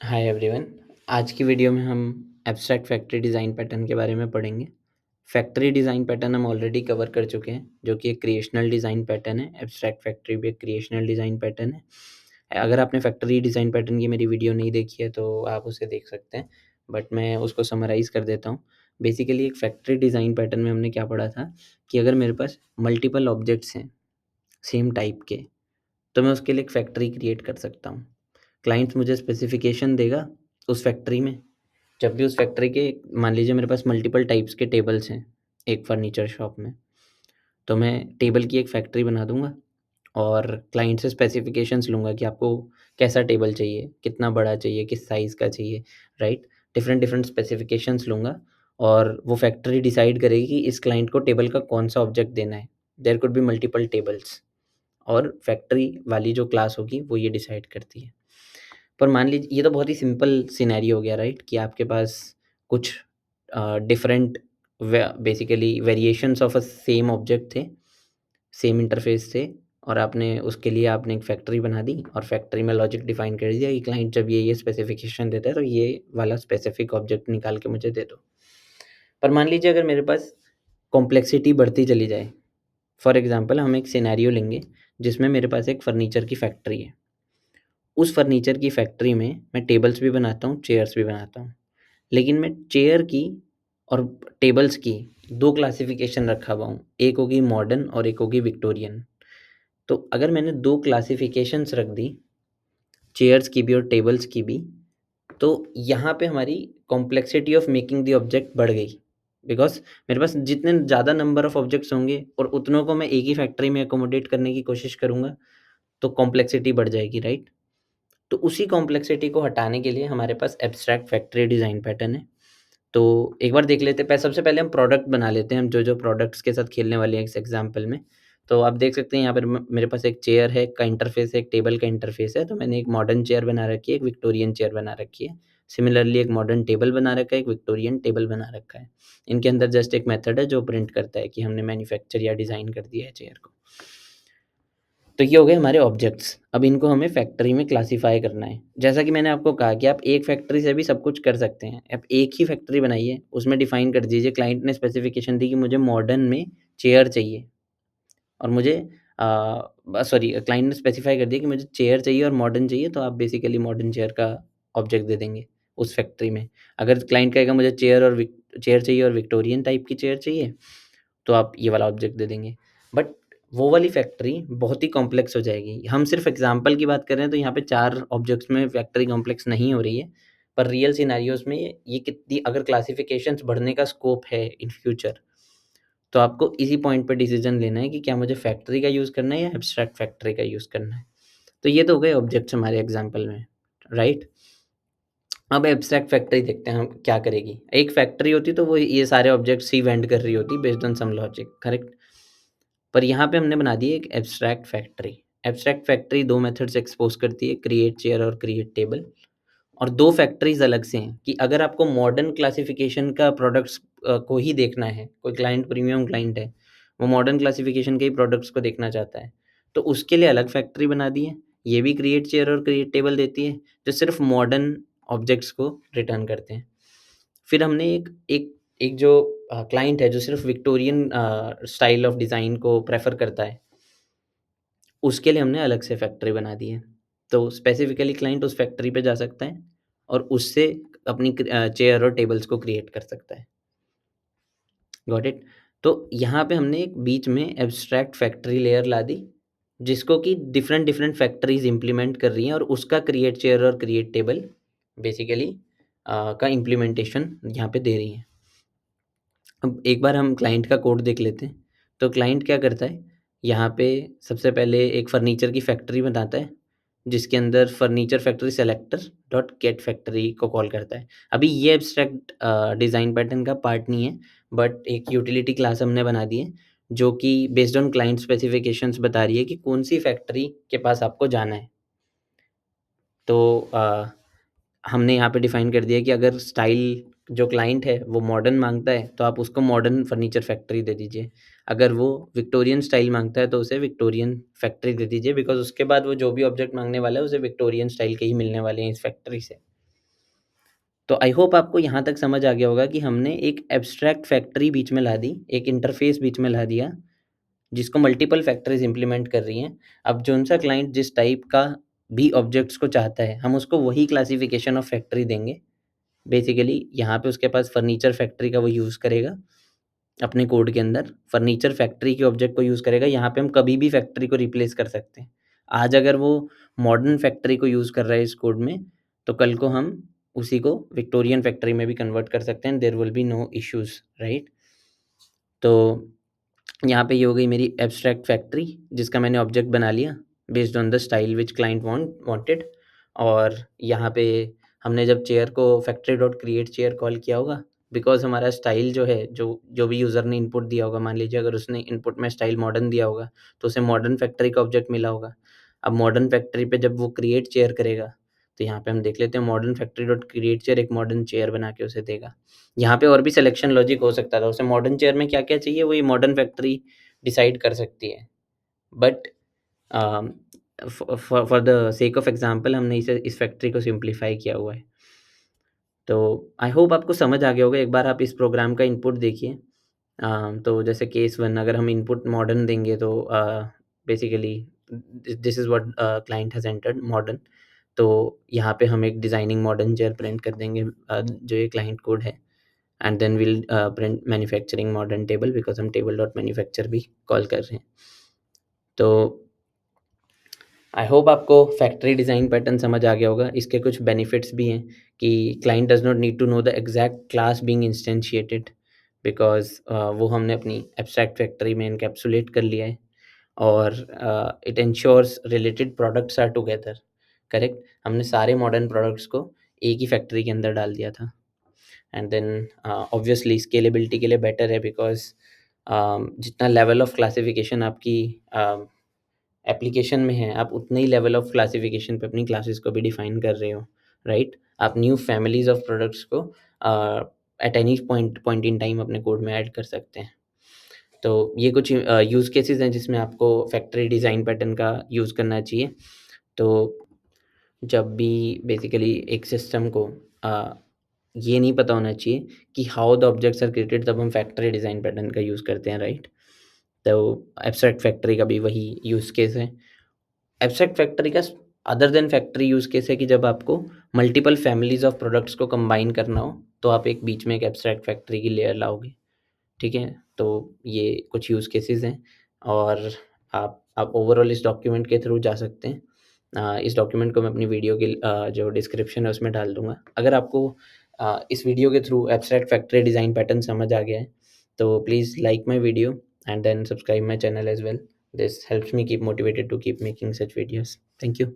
Hi everyone. आज की video में हम एब्स्ट्रैक्ट फैक्ट्री डिज़ाइन पैटर्न के बारे में पढ़ेंगे। फैक्ट्री डिज़ाइन पैटर्न हम ऑलरेडी कवर कर चुके हैं, जो कि एक क्रिएशनल डिज़ाइन पैटर्न है। एब्स्ट्रैक्ट फैक्ट्री भी एक क्रिएशनल डिज़ाइन पैटर्न है। अगर आपने फैक्ट्री डिज़ाइन पैटर्न की मेरी वीडियो नहीं देखी है तो आप उसे देख सकते हैं, बट मैं उसको समराइज़ कर देता हूँ। बेसिकली एक फैक्ट्री डिज़ाइन पैटर्न में हमने क्या पढ़ा था कि अगर मेरे पास मल्टीपल ऑब्जेक्ट्स हैं सेम टाइप के, तो मैं उसके लिए एक फैक्ट्री क्रिएट कर सकता हूँ। क्लाइंट मुझे स्पेसिफिकेशन देगा उस फैक्ट्री में। जब भी उस फैक्ट्री के, मान लीजिए मेरे पास मल्टीपल टाइप्स के टेबल्स हैं एक फर्नीचर शॉप में, तो मैं टेबल की एक फैक्ट्री बना दूंगा और क्लाइंट से स्पेसिफिकेशंस लूँगा कि आपको कैसा टेबल चाहिए, कितना बड़ा चाहिए, किस साइज़ का चाहिए, राइट। डिफरेंट डिफरेंट स्पेसिफिकेशंस लूँगा और वो फैक्ट्री डिसाइड करेगी कि इस क्लाइंट को टेबल का कौन सा ऑब्जेक्ट देना है। There could be multiple tables और फैक्ट्री वाली जो क्लास होगी वो ये डिसाइड करती है। पर मान लीजिए ये तो बहुत ही सिंपल सिनेरियो हो गया, राइट, कि आपके पास कुछ different basically variations of a same object थे, सेम इंटरफेस थे, और आपने एक फैक्ट्री बना दी और फैक्ट्री में लॉजिक डिफाइन कर दिया कि क्लाइंट जब ये स्पेसिफिकेशन देता है तो ये वाला स्पेसिफिक ऑब्जेक्ट निकाल के मुझे दे दो। पर मान लीजिए अगर मेरे पास कॉम्प्लेक्सिटी बढ़ती चली जाए, फॉर एग्जांपल हम एक सिनेरियो लेंगे जिसमें मेरे पास एक फर्नीचर की फैक्ट्री है। उस फर्नीचर की फैक्ट्री में मैं टेबल्स भी बनाता हूँ, चेयर्स भी बनाता हूँ। लेकिन मैं चेयर की और टेबल्स की 2 क्लासिफ़िकेशन रखा हुआ हूँ। एक होगी मॉडर्न और एक होगी विक्टोरियन। तो अगर मैंने 2 क्लासिफ़िकेशंस रख दी, चेयर्स की भी और टेबल्स की भी, तो यहाँ पे हमारी complexity of making the object बढ़ गई। बिकॉज़ मेरे पास जितने ज़्यादा नंबर ऑफ ऑब्जेक्ट्स होंगे और उतनों को मैं एक ही फैक्ट्री में अकोमोडेट करने की कोशिश करूँगा, तो कॉम्प्लेक्सिटी बढ़ जाएगी, राइट? तो उसी कॉम्प्लेक्सिटी को हटाने के लिए हमारे पास एब्स्ट्रैक्ट फैक्ट्री डिज़ाइन पैटर्न है। तो एक बार देख लेते हैं, सबसे पहले हम प्रोडक्ट बना लेते हैं, हम जो-जो प्रोडक्ट्स के साथ खेलने वाले हैं इस एग्ज़ाम्पल में। तो आप देख सकते हैं यहाँ पर मेरे पास एक चेयर है का इंटरफ़ेस है, एक टेबल का इंटरफ़ेस है। तो मैंने एक मॉडर्न चेयर बना रखी है, एक विक्टोरियन चेयर बना रखी है। सिमिलरली एक मॉडर्न टेबल बना रखा है, एक विक्टोरियन टेबल बना रखा है। इनके अंदर जस्ट एक मेथड है जो प्रिंट करता है कि हमने मैन्युफैक्चर या डिज़ाइन कर दिया है चेयर को। तो ये हो गए हमारे ऑब्जेक्ट्स। अब इनको हमें फैक्ट्री में क्लासिफ़ाई करना है। जैसा कि मैंने आपको कहा कि आप एक फैक्ट्री से भी सब कुछ कर सकते हैं। आप एक ही फैक्ट्री बनाइए, उसमें डिफ़ाइन कर दीजिए, क्लाइंट ने स्पेसिफ़िकेशन दी कि मुझे मॉडर्न में चेयर चाहिए और मुझे सॉरी, क्लाइंट ने स्पेसिफ़ाई कर दिया कि मुझे चेयर चाहिए और मॉडर्न चाहिए, तो आप बेसिकली मॉडर्न चेयर का ऑब्जेक्ट दे देंगे उस फैक्ट्री में। अगर क्लाइंट कहेगा मुझे चेयर चाहिए और विक्टोरियन टाइप की चेयर चाहिए, तो आप ये वाला ऑब्जेक्ट दे देंगे। बट वो वाली फैक्ट्री बहुत ही कॉम्प्लेक्स हो जाएगी। हम सिर्फ एग्ज़ाम्पल की बात कर रहे हैं तो यहाँ पे 4 ऑब्जेक्ट्स में फैक्ट्री कॉम्प्लेक्स नहीं हो रही है। पर रियल सिनेरियोज़ में ये कितनी अगर क्लासिफ़िकेशंस बढ़ने का स्कोप है इन फ्यूचर, तो आपको इसी पॉइंट पे डिसीज़न लेना है कि क्या मुझे फैक्ट्री का यूज़ करना है या एब्स्ट्रैक्ट फैक्ट्री का यूज़ करना है। तो ये तो हो गए ऑब्जेक्ट्स हमारे एग्ज़ाम्पल में, राइट? अब एब्स्ट्रैक्ट फैक्ट्री देखते हैं हम क्या करेगी। एक फैक्ट्री होती तो वो ये सारे ऑब्जेक्ट्स ही वेंड कर रही होती based on some logic, correct? पर यहाँ पे हमने बना दी एक abstract factory. Abstract factory 2 method से एक्सपोज़ करती है, क्रिएट चेयर और क्रिएट टेबल। और 2 फैक्ट्रीज़ अलग से हैं कि अगर आपको मॉडर्न क्लासिफ़िकेशन का प्रोडक्ट्स को ही देखना है, कोई क्लाइंट प्रीमियम क्लाइंट है, वो मॉडर्न क्लासिफ़िकेशन के ही प्रोडक्ट्स को देखना चाहता है, तो उसके लिए अलग फैक्ट्री बना दी है। ये भी क्रिएट चेयर और क्रिएट टेबल देती है, जो सिर्फ़ मॉडर्न ऑब्जेक्ट्स को रिटर्न करते हैं। फिर हमने एक एक एक जो क्लाइंट है जो सिर्फ़ विक्टोरियन स्टाइल ऑफ डिज़ाइन को प्रेफ़र करता है, उसके लिए हमने अलग से फैक्ट्री बना दी है। तो स्पेसिफ़िकली क्लाइंट उस फैक्ट्री पे जा सकता है और उससे अपनी चेयर और टेबल्स को क्रिएट कर सकता है। Got it? तो यहाँ पे हमने एक बीच में एब्स्ट्रैक्ट फैक्ट्री लेयर ला दी, जिसको कि डिफरेंट डिफरेंट फैक्ट्रीज़ इम्प्लीमेंट कर रही हैं और उसका क्रिएट चेयर और क्रिएट टेबल बेसिकली का इम्प्लीमेंटेशन यहाँ पे दे रही हैं। अब एक बार हम क्लाइंट का कोड देख लेते हैं। तो क्लाइंट क्या करता है, यहाँ पे सबसे पहले एक फर्नीचर की फैक्ट्री बनाता है, जिसके अंदर furniture factory selector dot gate factory को कॉल करता है। अभी ये एब्स्ट्रैक्ट डिज़ाइन पैटर्न का पार्ट नहीं है, बट एक यूटिलिटी क्लास हमने बना दी है, जो कि बेस्ड ऑन क्लाइंट स्पेसिफिकेशंस बता रही है कि कौन-सी फैक्ट्री के पास आपको जाना है। तो हमने यहाँ पे डिफ़ाइन कर दिया कि अगर स्टाइल जो क्लाइंट है वो मॉडर्न माँगता है, तो आप उसको मॉडर्न फर्नीचर फैक्ट्री दे दीजिए। अगर वो विक्टोरियन स्टाइल माँगता है तो उसे विक्टोरियन फैक्ट्री दे दीजिए, बिकॉज़ उसके बाद वो जो भी ऑब्जेक्ट माँगने वाला है उसे विक्टोरियन स्टाइल के ही मिलने वाले हैं इस फैक्ट्री से। तो आई होप आपको यहाँ तक समझ आ गया होगा कि हमने एक एब्स्ट्रैक्ट फैक्ट्री बीच में ला दी, एक इंटरफेस बीच में ला दिया, जिसको मल्टीपल फैक्ट्रीज इंप्लीमेंट कर रही हैं। अब जोन सा क्लाइंट जिस टाइप का भी ऑब्जेक्ट्स को चाहता है, हम उसको वही क्लासिफिकेशन ऑफ फैक्ट्री देंगे। बेसिकली यहाँ पे उसके पास फर्नीचर फैक्ट्री का वो यूज़ करेगा अपने कोड के अंदर, फर्नीचर फैक्ट्री के ऑब्जेक्ट को यूज़ करेगा। यहाँ पे हम कभी भी फैक्ट्री को रिप्लेस कर सकते हैं। आज अगर वो मॉडर्न फैक्ट्री को यूज़ कर रहा है इस कोड में, तो कल को हम उसी को विक्टोरियन फैक्ट्री में भी कन्वर्ट कर सकते हैं। There will be no issues, right? तो यहाँ पे ये हो गई मेरी एब्स्ट्रैक्ट फैक्ट्री, जिसका मैंने ऑब्जेक्ट बना लिया based on the style which client wanted. और यहाँ पे हमने जब चेयर को factory dot create chair call किया होगा, बिकॉज हमारा स्टाइल जो है, जो जो भी यूज़र ने इनपुट दिया होगा, मान लीजिए अगर उसने इनपुट में स्टाइल मॉडर्न दिया होगा, तो उसे मॉडर्न फैक्ट्री का ऑब्जेक्ट मिला होगा। अब मॉडर्न फैक्ट्री पे जब वो क्रिएट चेयर करेगा, तो यहाँ पे हम देख लेते हैं modern factory dot create chair एक मॉडर्न चेयर बना के उसे देगा। यहाँ पे और भी सिलेक्शन लॉजिक हो सकता था, उसे मॉडर्न चेयर में क्या क्या चाहिए वो ये मॉडर्न फैक्ट्री डिसाइड कर सकती है। But for the sake of example हमने इसे इस फैक्ट्री को सिंप्लीफाई किया हुआ है। तो आई होप आपको समझ आ गया होगा। एक बार आप इस प्रोग्राम का इनपुट देखिए। तो जैसे केस 1 अगर हम इनपुट मॉडर्न देंगे, तो basically this is what client has entered modern. तो यहाँ पे हम एक डिज़ाइनिंग मॉडर्न चेयर प्रिंट कर देंगे, जो ये क्लाइंट कोड है। And then will print manufacturing modern table, because हम टेबल डॉट मैन्युफैक्चर भी कॉल कर रहे हैं। तो आई होप आपको फैक्ट्री डिज़ाइन पैटर्न समझ आ गया होगा। इसके कुछ बेनिफिट्स भी हैं कि client does not need to know the exact class being instantiated, because वो हमने अपनी एब्स्ट्रैक्ट फैक्ट्री में इनकैप्सुलेट कर लिया है। और it ensures related products are together, correct? हमने सारे मॉडर्न प्रोडक्ट्स को एक ही फैक्ट्री के अंदर डाल दिया था। एंड देन ऑब्वियसली स्केलेबिलिटी के लिए बेटर है, बिकॉज जितना लेवल ऑफ क्लासिफिकेशन आपकी एप्लीकेशन में है, आप उतने ही लेवल ऑफ क्लासिफिकेशन पे अपनी क्लासेस को भी डिफाइन कर रहे हो, राइट? आप न्यू फैमिलीज ऑफ प्रोडक्ट्स को at any point in time अपने कोड में ऐड कर सकते हैं। तो ये कुछ यूज़ केसेस हैं जिसमें आपको फैक्ट्री डिज़ाइन पैटर्न का यूज़ करना चाहिए। तो जब भी बेसिकली एक सिस्टम को ये नहीं पता होना चाहिए कि how the objects are created, तब हम फैक्ट्री डिज़ाइन पैटर्न का यूज़ करते हैं, राइट? तो एब्स्ट्रैक्ट फैक्ट्री का भी वही यूज़ केस है। एब्स्ट्रैक्ट फैक्ट्री का other than factory use case है कि जब आपको मल्टीपल फैमिलीज़ ऑफ प्रोडक्ट्स को कंबाइन करना हो, तो आप एक बीच में एक एब्स्ट्रैक्ट फैक्ट्री की लेयर लाओगे, ठीक है? तो ये कुछ यूज़ केसेस हैं। और आप ओवरऑल इस डॉक्यूमेंट के थ्रू जा सकते हैं। इस डॉक्यूमेंट को मैं अपनी वीडियो की जो डिस्क्रिप्शन है उसमें डाल दूँगा। अगर आपको इस वीडियो के through abstract factory design pattern समझ आ गया है, तो please like my video and then subscribe my channel as well. This helps me keep motivated to keep making such videos. Thank you.